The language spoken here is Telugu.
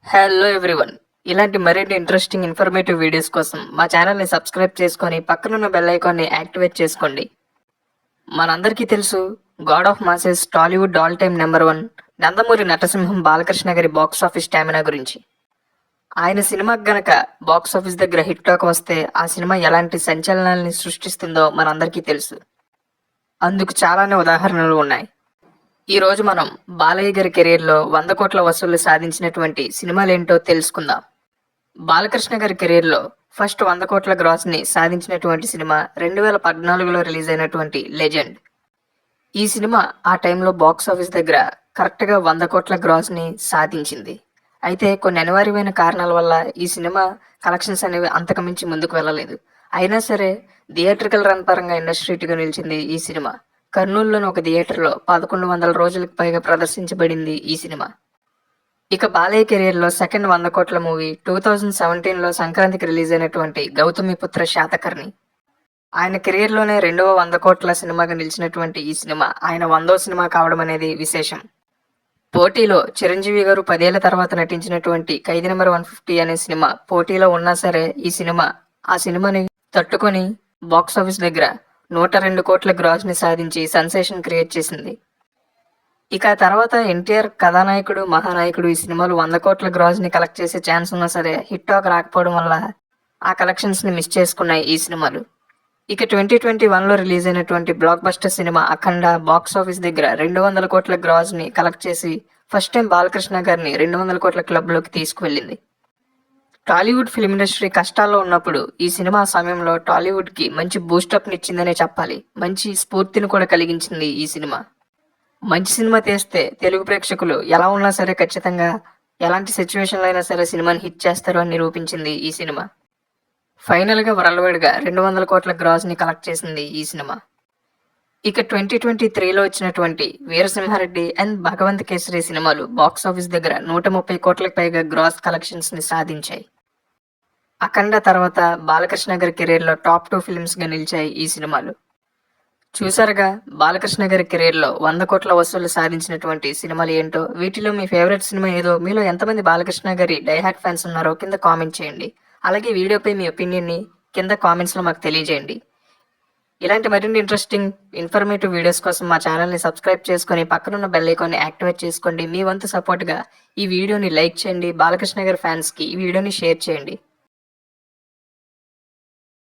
Hello everyone. ఇలాంటి మరిన్ని ఇంట్రెస్టింగ్ ఇన్ఫర్మేటివ్ వీడియోస్ కోసం మా ఛానల్ని సబ్స్క్రైబ్ చేసుకొని పక్కనున్న బెల్ ఐకాన్ని యాక్టివేట్ చేసుకోండి. మనందరికీ తెలుసు, god of masses Tollywood all time number 1 Nandamuri నటసింహం బాలకృష్ణ గారి బాక్స్ ఆఫీస్ స్టామినా గురించి. ఆయన సినిమాకి గనక బాక్స్ ఆఫీస్ దగ్గర హిట్ టాక్ వస్తే ఆ సినిమా ఎలాంటి సంచలనాల్ని సృష్టిస్తుందో మనందరికీ తెలుసు. అందుకు చాలానే ఉదాహరణలు ఉన్నాయి. ఈ రోజు మనం బాలయ్య గారి కెరీర్లో 100 కోట్ల వసూళ్లు సాధించినటువంటి సినిమాలేంటో తెలుసుకుందాం. బాలకృష్ణ గారి కెరీర్లో ఫస్ట్ 100 కోట్ల గ్రాస్ ని సాధించినటువంటి సినిమా 2014లో రిలీజ్ అయినటువంటి లెజెండ్. ఈ సినిమా ఆ టైంలో బాక్స్ ఆఫీస్ దగ్గర కరెక్ట్గా 100 కోట్ల గ్రాస్ ని సాధించింది. అయితే కొన్ని అనివార్యమైన కారణాల వల్ల ఈ సినిమా కలెక్షన్స్ అనేవి అంతకు మించి ముందుకు వెళ్ళలేదు. అయినా సరే థియేట్రికల్ రన్ పరంగా ఇండస్ట్రీగా నిలిచింది ఈ సినిమా. కర్నూలులోని ఒక థియేటర్లో 1100 రోజులకు పైగా ప్రదర్శించబడింది ఈ సినిమా. ఇక బాలయ్య కెరీర్లో సెకండ్ 100 కోట్ల మూవీ 2017లో సంక్రాంతికి రిలీజ్ అయినటువంటి గౌతమిపుత్ర శాతకర్ణి. ఆయన కెరీర్లోనే రెండవ 100 కోట్ల సినిమాగా నిలిచినటువంటి ఈ సినిమా ఆయన 100వ సినిమా కావడం అనేది విశేషం. పోటీలో చిరంజీవి గారు 10 ఏళ్ల తర్వాత నటించినటువంటి ఖైదీ నెంబర్ 150 అనే సినిమా పోటీలో ఉన్నా సరే ఈ సినిమా ఆ సినిమాని తట్టుకొని బాక్స్ ఆఫీస్ దగ్గర 102 కోట్ల గ్రాస్ ని సాధించి సెన్సేషన్ క్రియేట్ చేసింది. ఇక తర్వాత ఎన్టీఆర్ కథానాయకుడు మహానాయకుడు ఈ సినిమాలు 100 కోట్ల గ్రాస్ ని కలెక్ట్ చేసే ఛాన్స్ ఉన్నా సరే హిట్ టాక్ రాకపోవడం వల్ల ఆ కలెక్షన్స్ ని మిస్ చేసుకున్నాయి ఈ సినిమాలు. ఇక 2021లో రిలీజ్ అయినటువంటి బ్లాక్ బస్టర్ సినిమా అఖండ బాక్స్ ఆఫీస్ దగ్గర 200 కోట్ల గ్రాస్ ని కలెక్ట్ చేసి ఫస్ట్ టైం బాలకృష్ణ గారిని 200 కోట్ల క్లబ్ లోకి తీసుకువెళ్ళింది. టాలీవుడ్ ఫిల్మ్ ఇండస్ట్రీ కష్టాల్లో ఉన్నప్పుడు ఈ సినిమా సమయంలో టాలీవుడ్ కి మంచి బూస్టప్ నిచ్చిందనే చెప్పాలి. మంచి స్ఫూర్తిని కూడా కలిగించింది ఈ సినిమా. మంచి సినిమా తీస్తే తెలుగు ప్రేక్షకులు ఎలా ఉన్నా సరే ఖచ్చితంగా ఎలాంటి సిచ్యువేషన్లో అయినా సరే సినిమాని హిట్ చేస్తారు అని నిరూపించింది ఈ సినిమా. ఫైనల్గా వరల్డ్ వైడ్గా 200 కోట్ల గ్రాస్ ని కలెక్ట్ చేసింది ఈ సినిమా. ఇక 2023లో వచ్చినటువంటి వీరసింహారెడ్డి అండ్ భగవంత్ కేసరి సినిమాలు బాక్స్ ఆఫీస్ దగ్గర 130 కోట్లకు పైగా గ్రాస్ కలెక్షన్స్ ని సాధించాయి. అఖండ తర్వాత బాలకృష్ణ గారి కెరీర్లో టాప్ 2 ఫిల్మ్స్ గా నిలిచాయి ఈ సినిమాలు. చూసారుగా బాలకృష్ణ గారి కెరీర్లో 100 కోట్ల వసూళ్లు సాధించినటువంటి సినిమాలు ఏంటో. వీటిలో మీ ఫేవరెట్ సినిమా ఏదో, మీలో ఎంతమంది బాలకృష్ణ గారి డైహార్ట్ ఫ్యాన్స్ ఉన్నారో కింద కామెంట్ చేయండి. అలాగే వీడియోపై మీ ఒపీనియన్ని కింద కామెంట్స్లో మాకు తెలియజేయండి. ఇలాంటి మరిన్ని ఇంట్రెస్టింగ్ ఇన్ఫర్మేటివ్ వీడియోస్ కోసం మా ఛానల్ని సబ్స్క్రైబ్ చేసుకొని పక్కనున్న బెల్ ఐకాన్ని యాక్టివేట్ చేసుకోండి. మీ వంతు సపోర్ట్గా ఈ వీడియోని లైక్ చేయండి. బాలకృష్ణ గారి ఫ్యాన్స్కి ఈ వీడియోని షేర్ చేయండి.